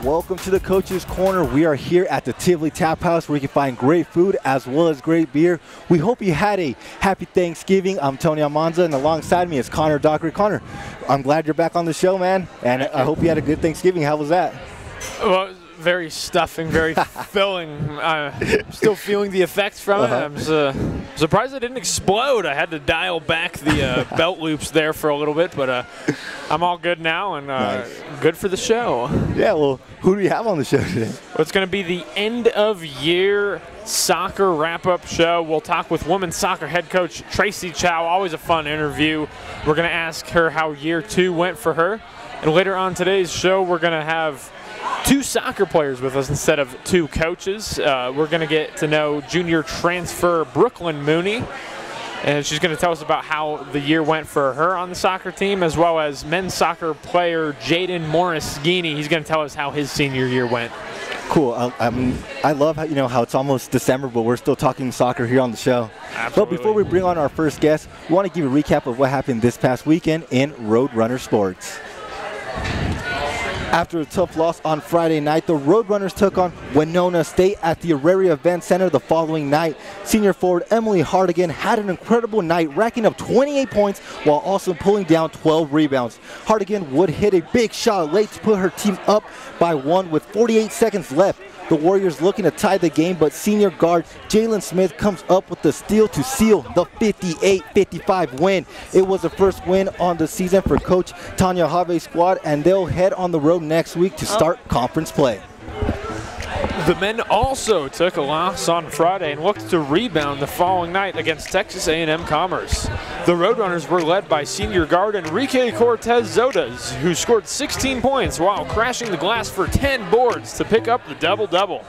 Welcome to the Coach's Corner. We are here at the Tivoli Tap House where you can find great food as well as great beer. We hope you had a happy Thanksgiving. I'm Tony Almanza, and alongside me is Connor Dockery. Connor, I'm glad you're back on the show, man, and I hope you had a good Thanksgiving. How was that? Well, very stuffing, very filling. Still feeling the effects from it. I'm surprised it didn't explode. I had to dial back the belt loops there for a little bit, but I'm all good now and nice. Good for the show. Yeah, well, who do you have on the show today? Well, it's going to be the end-of-year soccer wrap-up show. We'll talk with women's soccer head coach Tracy Chao. Always a fun interview. We're going to ask her how year 2 went for her. And later on today's show, we're going to have 2 soccer players with us instead of 2 coaches. We're going to get to know junior transfer Brooklynn Mooney, and she's going to tell us about how the year went for her on the soccer team, as well as men's soccer player Jaydon Moreschini. He's going to tell us how his senior year went. Cool. I love how, how it's almost December, but we're still talking soccer here on the show. Absolutely. But before we bring on our first guest, we want to give a recap of what happened this past weekend in Roadrunner sports. After a tough loss on Friday night, the Roadrunners took on Winona State at the Auraria Event Center the following night. Senior forward Emily Hardigan had an incredible night, racking up 28 points while also pulling down 12 rebounds. Hardigan would hit a big shot late to put her team up by 1 with 48 seconds left. The Warriors looking to tie the game, but senior guard Jalen Smith comes up with the steal to seal the 58-55 win. It was the first win on the season for Coach Tanya Have's squad, and they'll head on the road next week to start conference play. The men also took a loss on Friday and looked to rebound the following night against Texas A&M Commerce. The Roadrunners were led by senior guard Enrique Cortez Zodas, who scored 16 points while crashing the glass for 10 boards to pick up the double-double.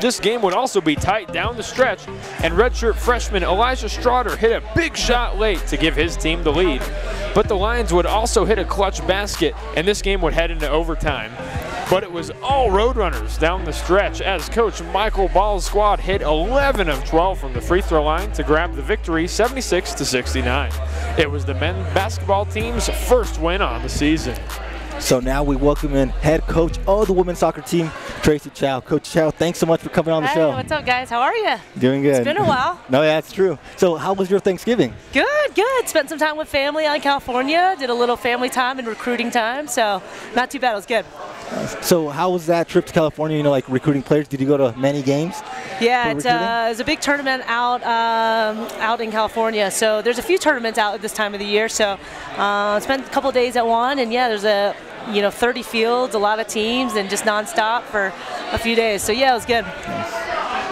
This game would also be tight down the stretch, and redshirt freshman Elijah Strauder hit a big shot late to give his team the lead. But the Lions would also hit a clutch basket, and this game would head into overtime. But it was all Roadrunners down the stretch as Coach Michael Ball's squad hit 11 of 12 from the free throw line to grab the victory 76-69. It was the men's basketball team's first win on the season. So now we welcome in head coach of the women's soccer team, Tracy Chao. Coach Chao, thanks so much for coming on the show. What's up, guys? How are you? Doing good. It's been a while. No, yeah, it's true. So how was your Thanksgiving? Good, good. Spent some time with family out in California. Did a little family time and recruiting time, so not too bad. It was good. So how was that trip to California, like recruiting players? Did you go to many games? Yeah, it's a big tournament out in California. So there's a few tournaments out at this time of the year. So spent a couple of days at one, and yeah, there's 30 fields, a lot of teams, and just nonstop for a few days. So yeah, it was good.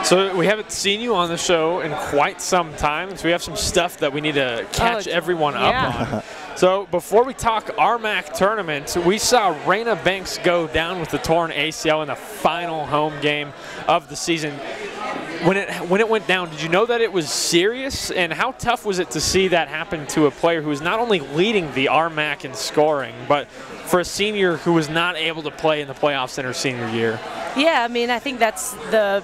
So we haven't seen you on the show in quite some time, so we have some stuff that we need to catch everyone up on. So before we talk RMAC tournament, we saw Raina Banks go down with the torn ACL in the final home game of the season. When it went down, did you know that it was serious? And how tough was it to see that happen to a player who was not only leading the RMAC in scoring, but for a senior who was not able to play in the playoffs in her senior year? Yeah, I mean, I think that's the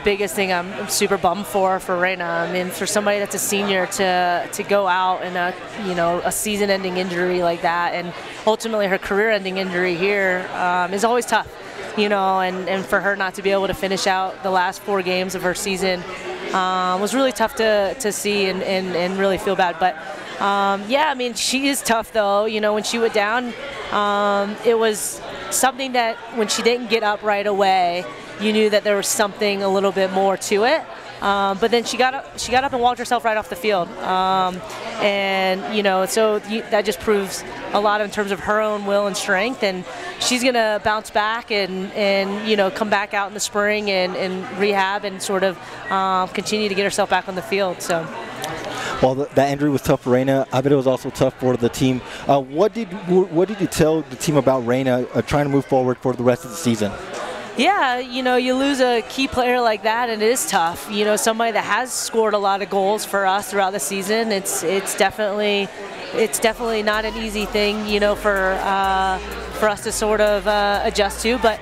biggest thing I'm super bummed for Raina. I mean, for somebody that's a senior to go out in a season-ending injury like that, and ultimately her career-ending injury here is always tough. And for her not to be able to finish out the last 4 games of her season was really tough to see and really feel bad. But yeah, I mean, she is tough though. When she went down, it was something that when she didn't get up right away, you knew that there was something a little bit more to it. But then she got up and walked herself right off the field. So that just proves a lot in terms of her own will and strength, and she's going to bounce back and come back out in the spring and rehab and sort of continue to get herself back on the field. So. Well, that injury was tough for Raina. I bet it was also tough for the team. What did you tell the team about Raina trying to move forward for the rest of the season? Yeah, you lose a key player like that, and it is tough. Somebody that has scored a lot of goals for us throughout the season. It's definitely not an easy thing, for us to sort of adjust to. But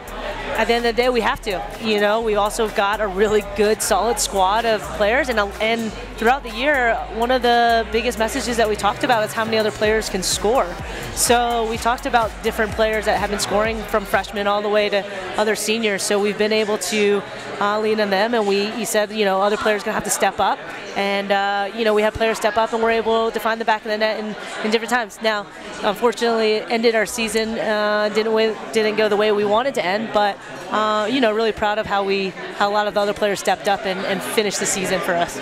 at the end of the day, we have to. You know, we also got a really good, solid squad of players, and throughout the year, one of the biggest messages that we talked about is how many other players can score. So we talked about different players that have been scoring from freshmen all the way to other seniors. So we've been able to lean on them, and he said, you know, other players are going to have to step up. And, you know, we had players step up, and we're able to find the back of the net in different times. Now, unfortunately, it ended our season, didn't go the way we wanted to end, but, you know, really proud of how a lot of the other players stepped up and finished the season for us.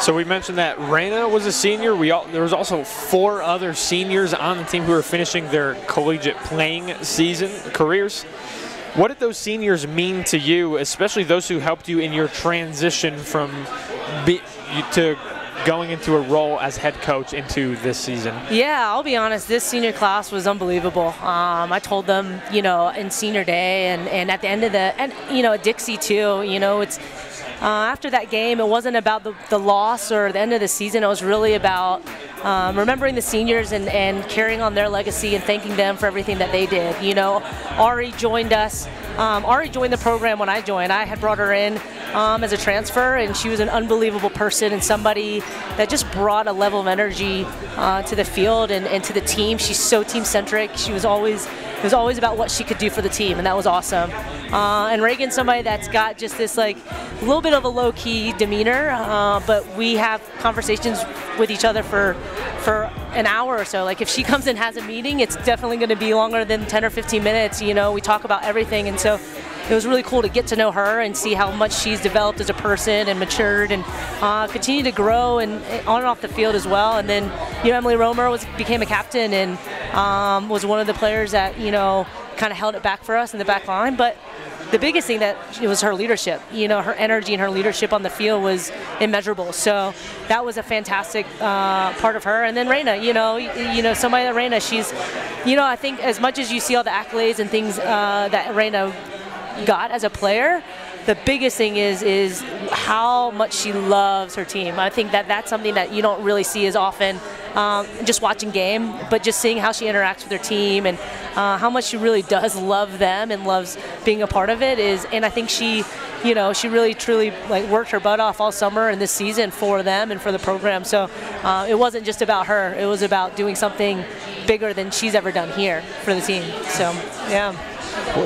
So we mentioned that Reyna was a senior. There was also 4 other seniors on the team who were finishing their collegiate playing careers. What did those seniors mean to you, especially those who helped you in your transition from to going into a role as head coach into this season? Yeah, I'll be honest, this senior class was unbelievable. I told them, you know, in senior day and at the end of and you know, at Dixie too, you know, it's after that game, it wasn't about the loss or the end of the season. It was really about remembering the seniors and carrying on their legacy and thanking them for everything that they did. You know, Ari joined us. Ari joined the program when I joined. I had brought her in as a transfer, and she was an unbelievable person and somebody that just brought a level of energy to the field and to the team. She's so team-centric. It was always about what she could do for the team, and that was awesome. And Reagan's somebody that's got just this like a little bit of a low-key demeanor, but we have conversations with each other for an hour or so. Like if she comes and has a meeting, it's definitely going to be longer than 10 or 15 minutes. You know, we talk about everything, and so it was really cool to get to know her and see how much she's developed as a person and matured and continue to grow and on and off the field as well. And then, you know, Emily Romer became a captain and was one of the players that, you know, kind of held it back for us in the back line. But the biggest thing that it was her leadership. You know, her energy and her leadership on the field was immeasurable. So that was a fantastic part of her. And then Reyna, you know, somebody like Reyna, she's, you know, I think as much as you see all the accolades and things that Reyna got as a player, the biggest thing is how much she loves her team. I think that's something that you don't really see as often just watching game, but just seeing how she interacts with her team and how much she really does love them and loves being a part of it and I think she, you know, she really truly like worked her butt off all summer and this season for them and for the program. So it wasn't just about her, it was about doing something bigger than she's ever done here for the team. So, yeah.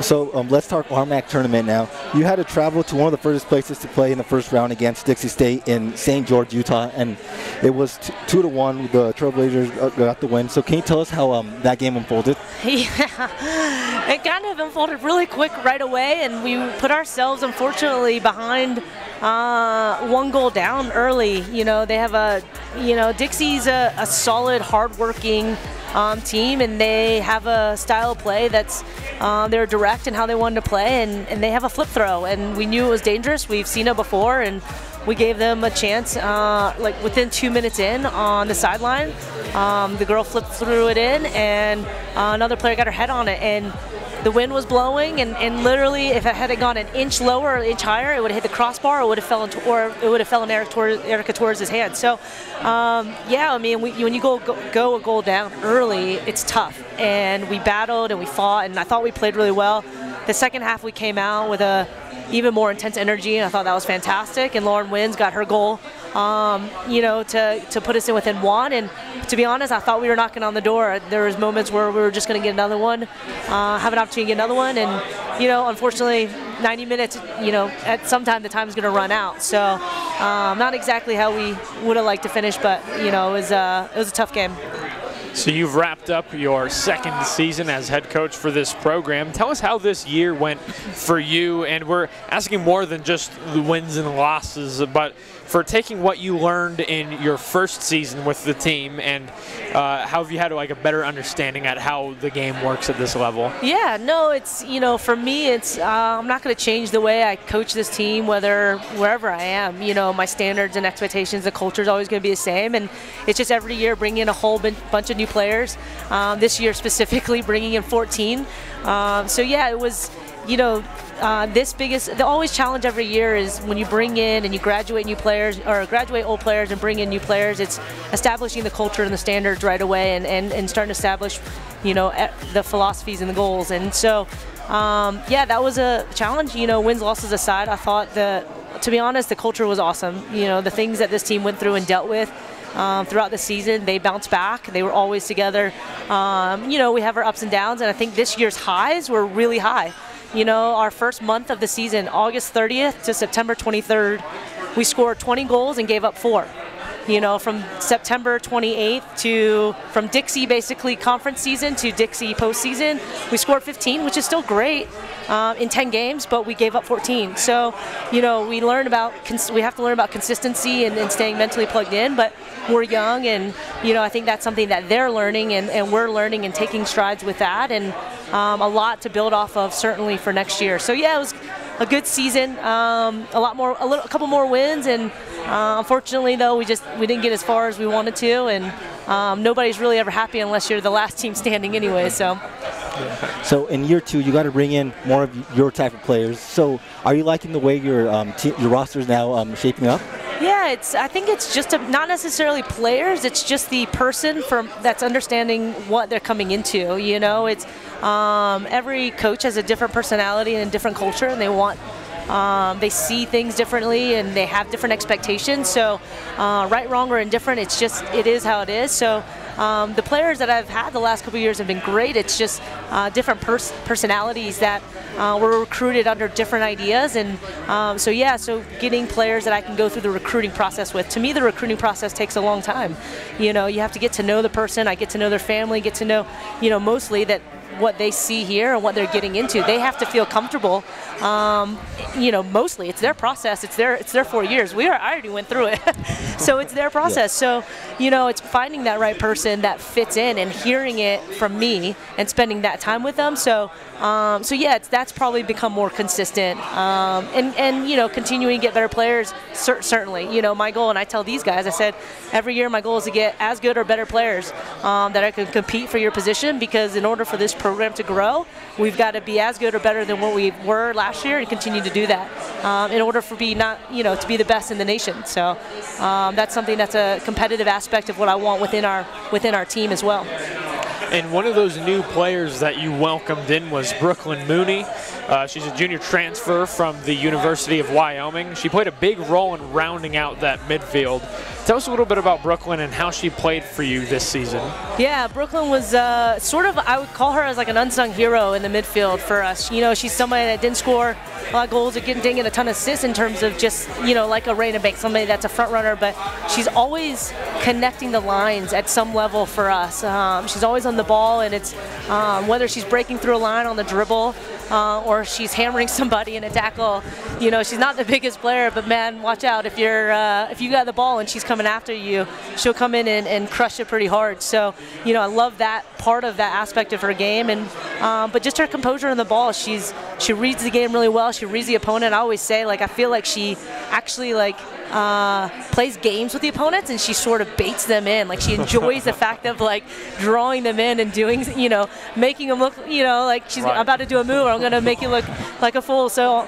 So let's talk RMAC tournament now. You had to travel to one of the furthest places to play in the first round against Dixie State in St. George, Utah, and it was 2-1. The Trailblazers got the win. So can you tell us how that game unfolded? Yeah, it kind of unfolded really quick right away, and we put ourselves, unfortunately, behind 1 goal down early. You know, they have Dixie's a solid, hardworking team, and they have a style of play that's they're direct in how they wanted to play, and they have a flip throw, and we knew it was dangerous. We've seen it before, and we gave them a chance like within 2 minutes in on the sideline. The girl flipped through it in, and another player got her head on it, and the wind was blowing, and literally, if it had gone an inch lower or an inch higher, it would have hit the crossbar, or it would have fell in Erica Torres' hand. So, yeah, I mean, when you go a goal down early, it's tough, and we battled and we fought, and I thought we played really well. The second half, we came out with a even more intense energy, and I thought that was fantastic. And Lauren Wins got her goal, you know, to put us in within 1. And to be honest, I thought we were knocking on the door. There was moments where we were just going to get another one, have an opportunity to get another one. And, you know, unfortunately, 90 minutes, you know, at some time the time's going to run out. So not exactly how we would have liked to finish, but, you know, it was a tough game. So you've wrapped up your second season as head coach for this program. Tell us how this year went for you, and we're asking more than just the wins and losses, but for taking what you learned in your first season with the team, and how have you had like a better understanding at how the game works at this level? Yeah, no, it's, you know, for me, it's I'm not going to change the way I coach this team, wherever I am. You know, my standards and expectations, the culture is always going to be the same, and it's just every year bringing in a whole bunch of new players. This year specifically, bringing in 14. So yeah, it was, you know, the always challenge every year is when you bring in and you graduate new players or graduate old players and bring in new players, it's establishing the culture and the standards right away and starting to establish, you know, the philosophies and the goals. And so yeah, that was a challenge. You know, wins, losses aside, I thought that, to be honest, the culture was awesome. You know, the things that this team went through and dealt with throughout the season, they bounced back. They were always together. You know, we have our ups and downs, and I think this year's highs were really high. You know, our first month of the season, August 30th to September 23rd, we scored 20 goals and gave up 4. You know, from September 28th to, from Dixie basically conference season to Dixie postseason, we scored 15, which is still great in 10 games, but we gave up 14. So, you know, we have to learn about consistency and staying mentally plugged in, but we're young, and, you know, I think that's something that they're learning, and we're learning and taking strides with that, and a lot to build off of certainly for next year. So yeah, it was a good season, a couple more wins, and unfortunately though, we didn't get as far as we wanted to, and nobody's really ever happy unless you're the last team standing anyway. So in year 2, you got to bring in more of your type of players. So are you liking the way your roster is now shaping up? Yeah, I think it's just not necessarily players. It's just the person that's understanding what they're coming into. You know, it's every coach has a different personality and a different culture, and they see things differently, and they have different expectations. So right, wrong, or indifferent, it is how it is. So the players that I've had the last couple of years have been great. It's just different personalities that were recruited under different ideas, and so getting players that I can go through the recruiting process with. To me, the recruiting process takes a long time. You know, you have to get to know the person. I get to know their family, get to know, you know, mostly that what they see here and what they're getting into. They have to feel comfortable. You know, mostly it's their process. It's their 4 years. I already went through it, so it's their process. So, you know, it's finding that right person that fits in and hearing it from me and spending that time with them. So yeah, that's probably become more consistent. And you know, continuing to get better players. Certainly, you know, my goal, and I tell these guys, I said every year my goal is to get as good or better players that I can compete for your position, because in order for this program to grow, we've got to be as good or better than what we were last year, and continue to do that in order to be the best in the nation. So that's something that's a competitive aspect of what I want within our team as well. And one of those new players that you welcomed in was Brooklynn Mooney. She's a junior transfer from the University of Wyoming. She played a big role in rounding out that midfield. Tell us a little bit about Brooklynn and how she played for you this season. Yeah, Brooklynn was sort of, I would call her as like an unsung hero in the midfield for us. You know, she's somebody that didn't score a lot of goals or didn't get a ton of assists in terms of just, you know, like a Raina Banks, somebody that's a front runner, but she's always connecting the lines at some level for us. She's always on the ball, and it's whether she's breaking through a line on the dribble or she's hammering somebody in a tackle. You know, she's not the biggest player, but man, watch out. If you got the ball and she's coming after you, she'll come in and crush it pretty hard. So, you know, I love that part of that aspect of her game, and but just her composure on the ball. She reads the game really well. She reads the opponent. I always say, like, I feel like she actually plays games with the opponents, and she sort of baits them in. Like, she enjoys the fact of like drawing them in and doing, you know, making them look, you know, like she's about to do a move, or I'm going to make you look like a fool. So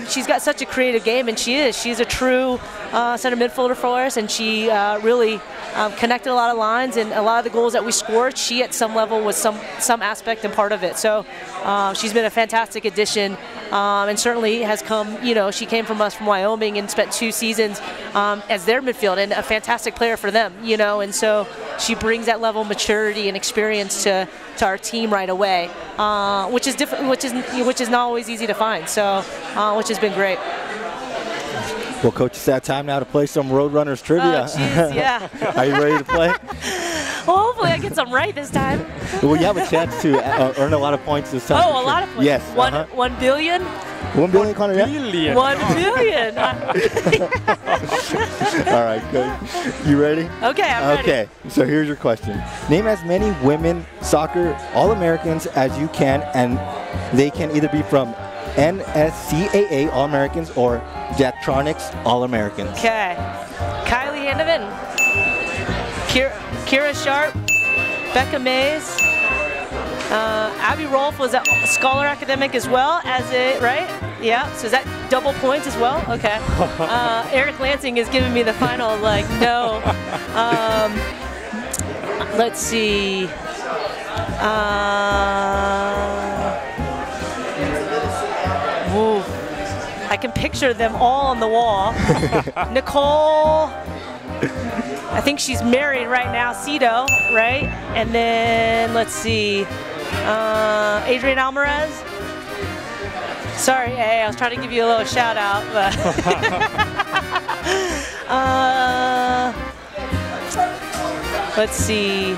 she's got such a creative game, and she's a true center midfielder for us, and she really connected a lot of lines, and a lot of the goals that we scored, she at some level was some aspect and part of it. So she's been a fantastic addition, and certainly has come, you know, she came from us from Wyoming and spent 2 seasons as their midfield, and a fantastic player for them, you know, and so she brings that level of maturity and experience to our team right away, which is different, which is not always easy to find. So which has been great. Well, Coach, it's that time now to play some Roadrunners trivia. Oh, geez, yeah. Are you ready to play? Well, hopefully I get some right this time. Well, you have a chance to earn a lot of points this time. Oh, a lot of points. Yes. 1 billion? 1 billion, Connor? Yeah. Billion. 1 billion. All right, good. You ready? Okay, I'm ready. Okay, so here's your question. Name as many women soccer All-Americans as you can, and they can either be from NSCAA All-Americans or Jacktronics All-Americans. Okay. Kylie Handeman, Kira Sharp, Becca Mays, Abby Rolfe was a Scholar Academic as well, right? Yeah, so is that double points as well? Okay. Eric Lansing is giving me the final, like, no. Let's see. I can picture them all on the wall. Nicole, I think she's married right now, Cito, right? And then, let's see, Adrian Alvarez. Sorry, A, I was trying to give you a little shout out, but let's see,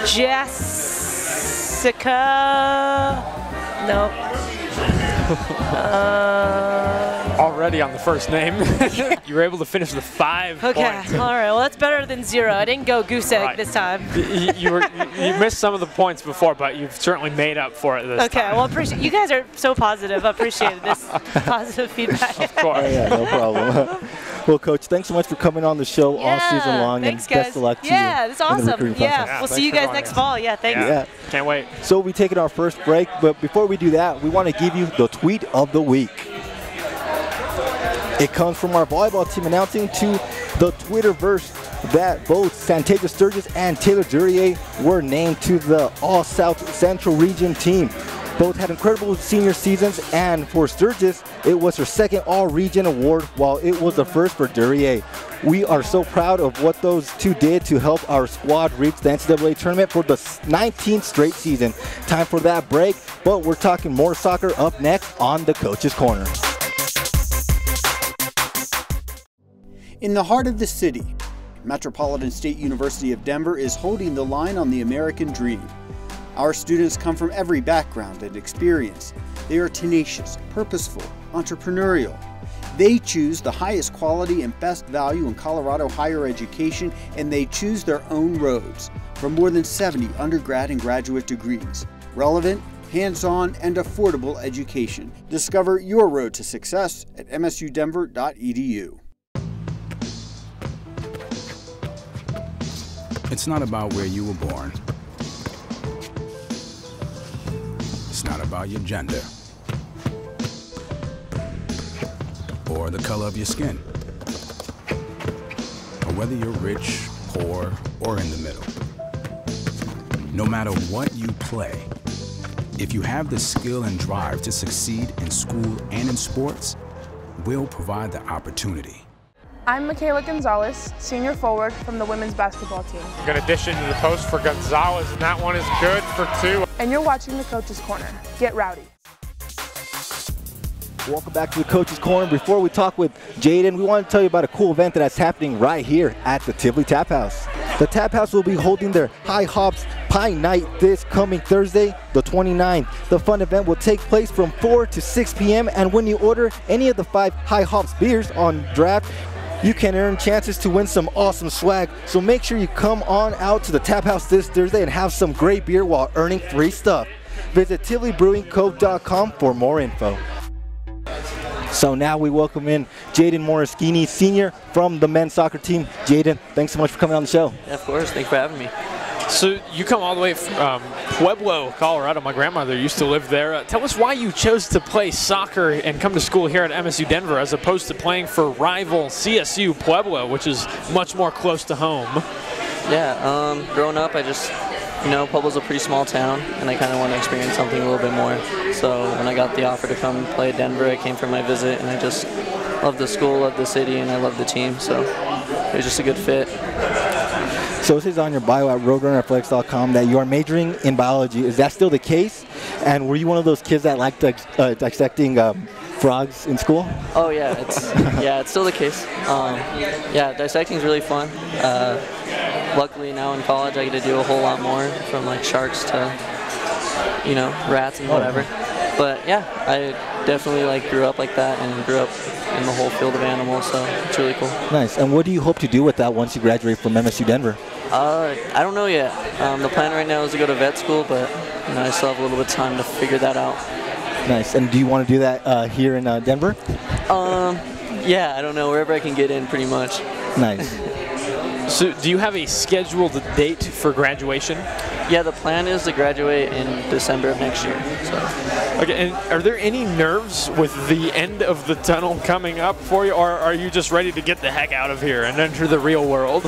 Jessica, nope. Already on the first name. You were able to finish with 5 Okay, points. all right, well, that's better than 0. I didn't go goose egg this time. You missed some of the points before, but you've certainly made up for it this time. Okay, well, appreciate, you guys are so positive. I appreciate this positive feedback. Of course. Oh, yeah, no problem. Well, Coach, thanks so much for coming on the show all season long. Thanks, and guys. best of luck to you. Yeah, that's awesome. Yeah, We'll see you guys next fall. Yeah, thanks. Yeah. Can't wait. So we're taking our first break, but before we do that, we want to give you the tweet of the week. It comes from our volleyball team announcing to the Twitterverse that both Santaja Sturgis and Taylor Duryea were named to the All-South Central Region team. Both had incredible senior seasons, and for Sturgis, it was her second All-Region award, while it was the first for Duryea. We are so proud of what those two did to help our squad reach the NCAA tournament for the 19th straight season. Time for that break, but we're talking more soccer up next on the Coach's Corner. In the heart of the city, Metropolitan State University of Denver is holding the line on the American dream. Our students come from every background and experience. They are tenacious, purposeful, entrepreneurial. They choose the highest quality and best value in Colorado higher education, and they choose their own roads for more than 70 undergrad and graduate degrees. Relevant, hands-on, and affordable education. Discover your road to success at msudenver.edu. It's not about where you were born. It's not about your gender or the color of your skin, or whether you're rich, poor, or in the middle. No matter what you play, if you have the skill and drive to succeed in school and in sports, we'll provide the opportunity. I'm Michaela Gonzalez, senior forward from the women's basketball team. Good addition to the post for Gonzalez, and that one is good for 2. And you're watching the Coach's Corner. Get rowdy. Welcome back to the Coach's Corner. Before we talk with Jaydon, we want to tell you about a cool event that's happening right here at the Tivoli Tap House. The Tap House will be holding their High Hops Pie Night this coming Thursday, the 29th. The fun event will take place from 4 to 6 p.m. and when you order any of the 5 High Hops beers on draft, you can earn chances to win some awesome swag. So make sure you come on out to the Tap House this Thursday and have some great beer while earning free stuff. Visit TivoliBrewingCo.com for more info. So now we welcome in Jaydon Moreschini, senior from the men's soccer team. Jaydon, thanks so much for coming on the show. Yeah, of course. Thanks for having me. So you come all the way from Pueblo, Colorado. My grandmother used to live there. Tell us why you chose to play soccer and come to school here at MSU Denver as opposed to playing for rival CSU Pueblo, which is much more close to home. Yeah, growing up, I just, Pueblo's a pretty small town, and I kind of want to experience something a little bit more. So when I got the offer to come play at Denver, I came for my visit, and I just love the school, love the city, and I love the team. So it was just a good fit. So it says on your bio at roadrunnerathletics.com that you are majoring in biology. Is that still the case? And were you one of those kids that liked dissecting frogs in school? Oh yeah, it's still the case. Yeah, dissecting is really fun. Luckily now in college I get to do a whole lot more, from like sharks to rats and whatever. But yeah, I definitely grew up like that and grew up in the whole field of animals, so it's really cool. Nice. And what do you hope to do with that once you graduate from MSU Denver? I don't know yet. The plan right now is to go to vet school, but I still have a little bit of time to figure that out. Nice. And do you want to do that here in Denver? Yeah, I don't know. Wherever I can get in, pretty much. Nice. So do you have a scheduled date for graduation? Yeah, the plan is to graduate in December of next year. So. Okay, and are there any nerves with the end of the tunnel coming up for you, or are you just ready to get the heck out of here and enter the real world?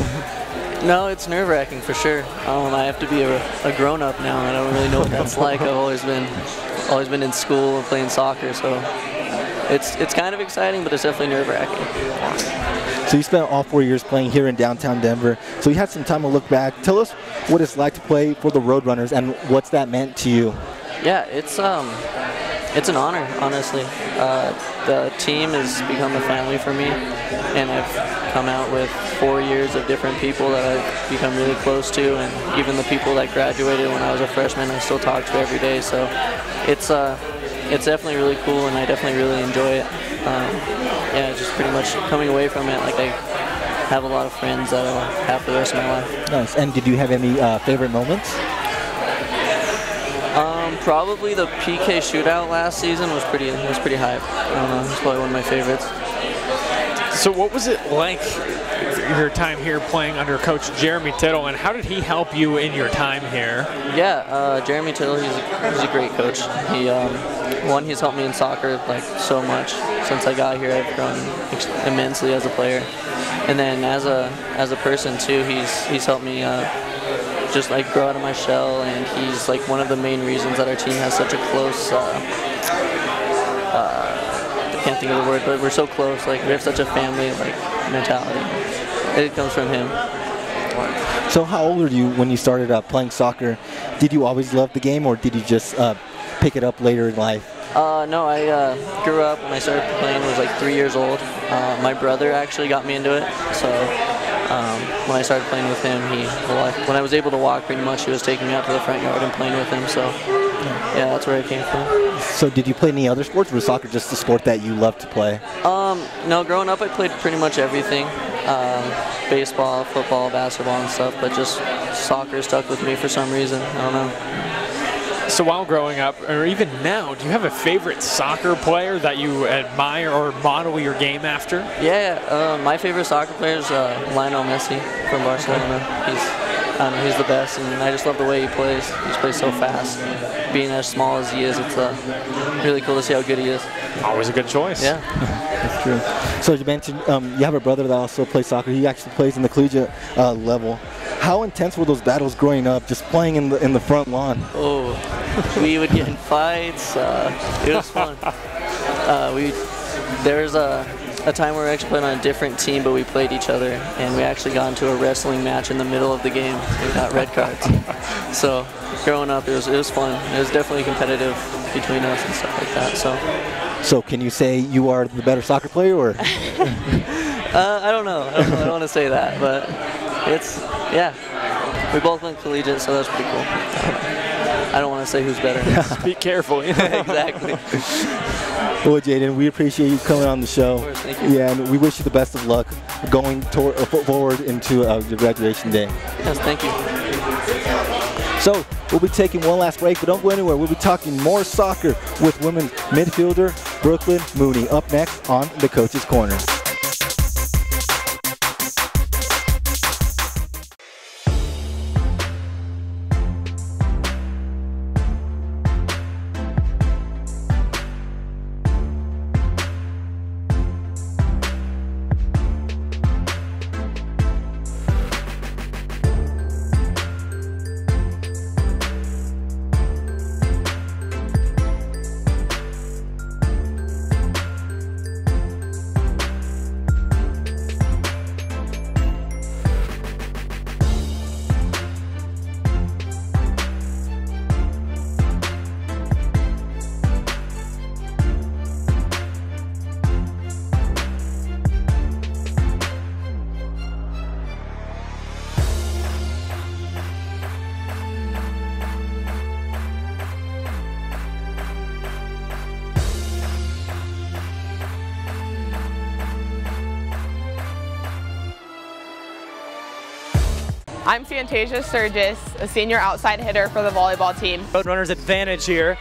No, it's nerve-wracking for sure. I have to be a grown-up now, and I don't really know what that's like. I've always been in school and playing soccer, so it's kind of exciting, but it's definitely nerve-wracking. So you spent all 4 years playing here in downtown Denver. So you had some time to look back. Tell us what it's like to play for the Roadrunners and what's that meant to you. Yeah, it's an honor, honestly. The team has become a family for me, and I've come out with 4 years of different people that I've become really close to, and even the people that graduated when I was a freshman I still talk to every day. So it's definitely really cool, and I definitely really enjoy it. Yeah, just pretty much coming away from it, like I have a lot of friends that I'll have for the rest of my life. Nice. And did you have any favorite moments? Probably the PK shootout last season was pretty hype. I don't know, it's probably one of my favorites. So what was it like your time here playing under Coach Jeremy Tittle, and how did he help you in your time here? Yeah, Jeremy Tittle, he's a great coach. He's helped me in soccer like so much. Since I got here, I've grown immensely as a player, and then as a person too, he's helped me just like grow out of my shell, and he's like one of the main reasons that our team has such a close, I can't think of the word, but we're so close, like we have such a family like mentality. It comes from him. So how old were you when you started playing soccer? Did you always love the game, or did you just pick it up later in life? No, I grew up when I started playing. I was like 3 years old. My brother actually got me into it, so when I started playing with him, when I was able to walk pretty much, he was taking me out to the front yard and playing with him, so yeah, that's where I came from. So did you play any other sports, or was soccer just the sport that you loved to play? No, growing up I played pretty much everything. Baseball, football, basketball and stuff, but just soccer stuck with me for some reason. I don't know. So while growing up, or even now, do you have a favorite soccer player that you admire or model your game after? Yeah, my favorite soccer player is Lionel Messi from Barcelona. He's the best, and I just love the way he plays. He just plays so fast. Being as small as he is, it's really cool to see how good he is. Always a good choice. Yeah. That's true. So you mentioned you have a brother that also plays soccer. He actually plays in the collegiate level. How intense were those battles growing up, just playing in the front lawn? Oh, we would get in fights. It was fun. There was a time where we actually played on a different team, but we played each other, and we actually got into a wrestling match in the middle of the game. We got red cards. So growing up, it was fun. It was definitely competitive between us and stuff like that. So can you say you are the better soccer player, or? I don't know. I don't want to say that, but yeah. We both went collegiate, so that's pretty cool. I don't want to say who's better. Speak carefully. Exactly. Well, Jaydon, we appreciate you coming on the show. Of course, thank you. Yeah, and we wish you the best of luck going forward into your graduation day. Yes, thank you. So we'll be taking one last break, but don't go anywhere. We'll be talking more soccer with women's midfielder Brooklynn Mooney up next on the Coach's Corner. I'm Fantasia Sturgis, a senior outside hitter for the volleyball team. Roadrunners advantage here.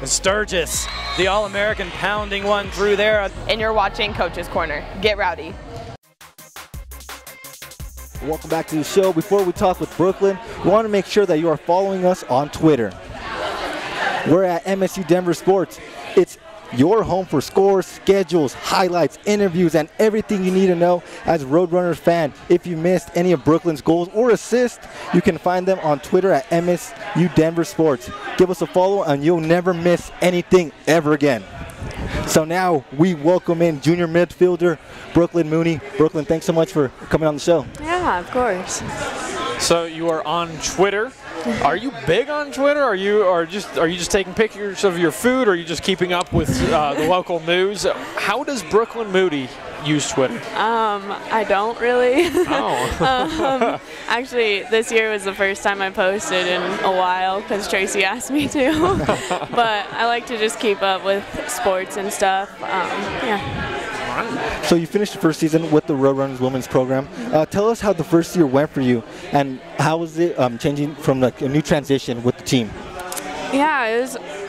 Sturgis, the All-American, pounding one through there. And you're watching Coach's Corner. Get rowdy. Welcome back to the show. Before we talk with Brooklyn, we want to make sure that you are following us on Twitter. We're at MSU Denver Sports. It's your home for scores, schedules, highlights, interviews, and everything you need to know as a Roadrunners fan. If you missed any of Brooklyn's goals or assists, you can find them on Twitter at MSU Denver Sports. Give us a follow and you'll never miss anything ever again. So now we welcome in junior midfielder Brooklynn Mooney. Brooklynn, thanks so much for coming on the show. Yeah, of course. So you are on Twitter. Are you big on Twitter? Are you just taking pictures of your food, or are you just keeping up with the local news? How does Brooklynn Mooney use Twitter? I don't really. Oh. Actually, this year was the first time I posted in a while because Tracy asked me to. But I like to just keep up with sports and stuff. Yeah. So you finished the first season with the Roadrunners Women's Program. Tell us how the first year went for you, and how was it changing from like a new transition with the team? Yeah, it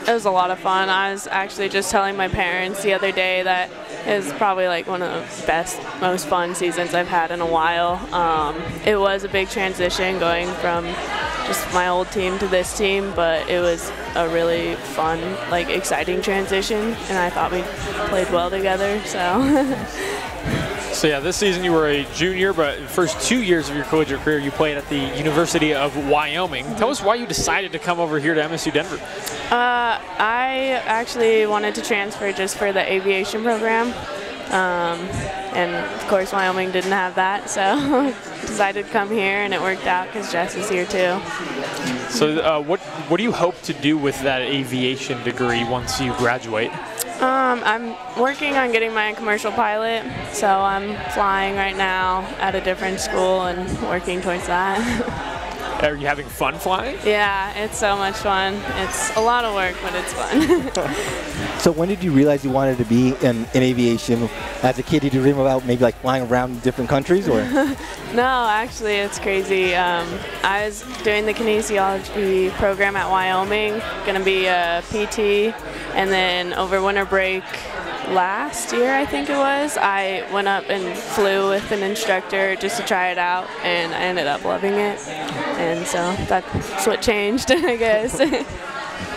was a lot of fun. I was actually just telling my parents the other day that it was probably like one of the best, most fun seasons I've had in a while. It was a big transition going from just my old team to this team, but it was a really fun, like exciting transition, and I thought we played well together. So yeah, this season you were a junior, but the first 2 years of your collegiate career you played at the University of Wyoming. Tell us why you decided to come over here to MSU Denver. I actually wanted to transfer just for the aviation program, and of course Wyoming didn't have that, so decided to come here, and it worked out because Jess is here too. So what do you hope to do with that aviation degree once you graduate? I'm working on getting my commercial pilot, so I'm flying right now at a different school and working towards that. Are you having fun flying? Yeah, it's so much fun. It's a lot of work, but it's fun. So when did you realize you wanted to be in aviation? As a kid, did you dream about maybe like flying around different countries, or? No, actually, it's crazy. I was doing the kinesiology program at Wyoming, going to be a PT, and then over winter break last year, I think it was, I went up and flew with an instructor just to try it out, and I ended up loving it, and so that's what changed, I guess.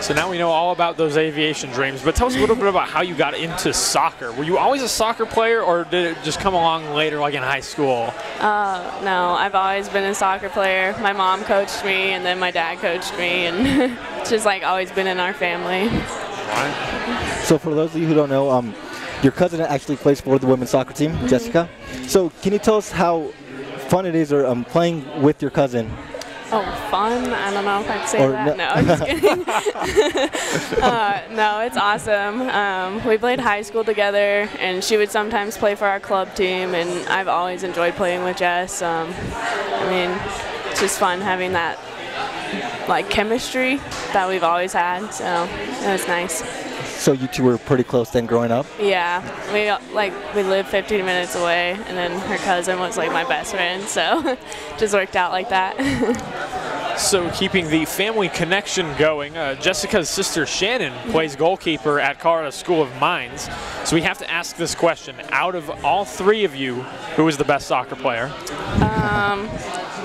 So now we know all about those aviation dreams, but tell us a little bit about how you got into soccer. Were you always a soccer player, or did it just come along later, like in high school? No, I've always been a soccer player. My mom coached me, and then my dad coached me, and it's just like always been in our family. Right. So for those of you who don't know, your cousin actually plays for the women's soccer team, Jessica. So can you tell us how fun it is playing with your cousin? Oh, fun? I don't know if I'd say that. No, I'm just kidding. No, it's awesome. We played high school together, and she would sometimes play for our club team, and I've always enjoyed playing with Jess. I mean, it's just fun having that like chemistry that we've always had, so it was nice. So you two were pretty close then growing up? Yeah, we lived 15 minutes away, and then her cousin was like my best friend, so just worked out like that. So keeping the family connection going, Jessica's sister Shannon plays goalkeeper at Colorado School of Mines. So we have to ask this question: out of all three of you, who is the best soccer player?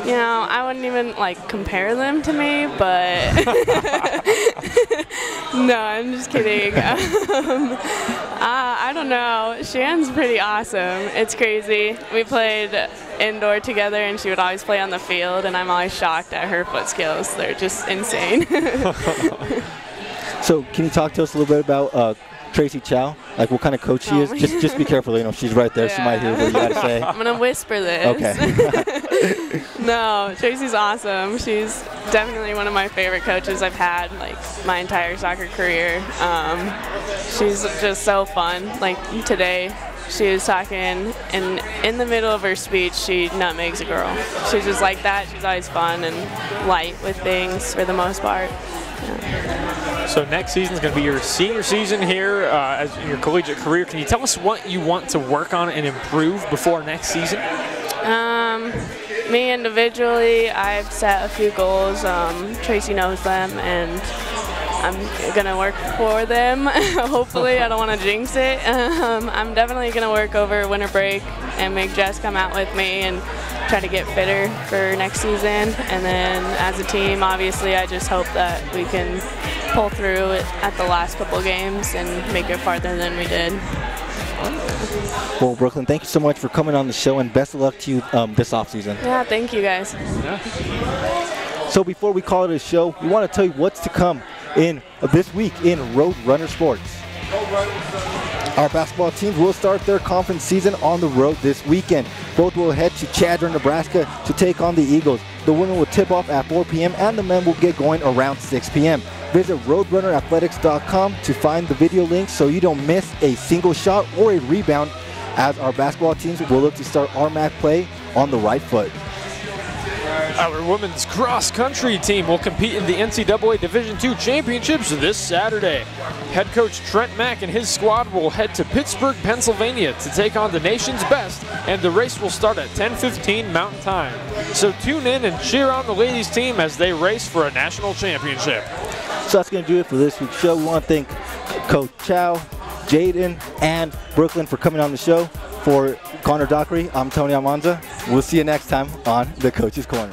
You know, I wouldn't even like compare them to me, but no, I'm just kidding. I don't know. Shan's pretty awesome. It's crazy. We played indoor together, and she would always play on the field, and I'm always shocked at her foot skills. They're just insane. So can you talk to us a little bit about Tracy Chao, like what kind of coach she is? Just be careful, you know, she's right there. Yeah. She might hear what you gotta say. I'm gonna whisper this. Okay. No, Tracy's awesome. She's definitely one of my favorite coaches I've had like my entire soccer career. She's just so fun. Like today, she was talking, and in the middle of her speech, she nutmegs a girl. She's just like that. She's always fun and light with things for the most part. Yeah. So next season is going to be your senior season here as in your collegiate career. Can you tell us what you want to work on and improve before next season? Me individually, I've set a few goals. Tracy knows them, and I'm going to work for them, hopefully. I don't want to jinx it. I'm definitely going to work over winter break and make Jess come out with me and try to get fitter for next season. And then as a team, obviously, I just hope that we can pull through at the last couple games and make it farther than we did. Well, Brooklyn, thank you so much for coming on the show, and best of luck to you this offseason. Yeah, thank you, guys. Yeah. So before we call it a show, we want to tell you what's to come in this week in Road Runner Sports. Our basketball teams will start their conference season on the road this weekend. Both will head to Chadron, Nebraska to take on the Eagles. The women will tip off at 4 p.m. and the men will get going around 6 p.m. Visit roadrunnerathletics.com to find the video link so you don't miss a single shot or a rebound, as our basketball teams will look to start our MAC play on the right foot. Our women's cross-country team will compete in the NCAA Division II Championships this Saturday. Head coach Trent Mack and his squad will head to Pittsburgh, Pennsylvania to take on the nation's best, and the race will start at 10:15 Mountain Time. So tune in and cheer on the ladies team as they race for a national championship. So that's going to do it for this week's show. We want to thank Coach Chao, Jaydon, and Brooklyn for coming on the show. For Connor Dockery, I'm Tony Almanza. We'll see you next time on The Coach's Corner.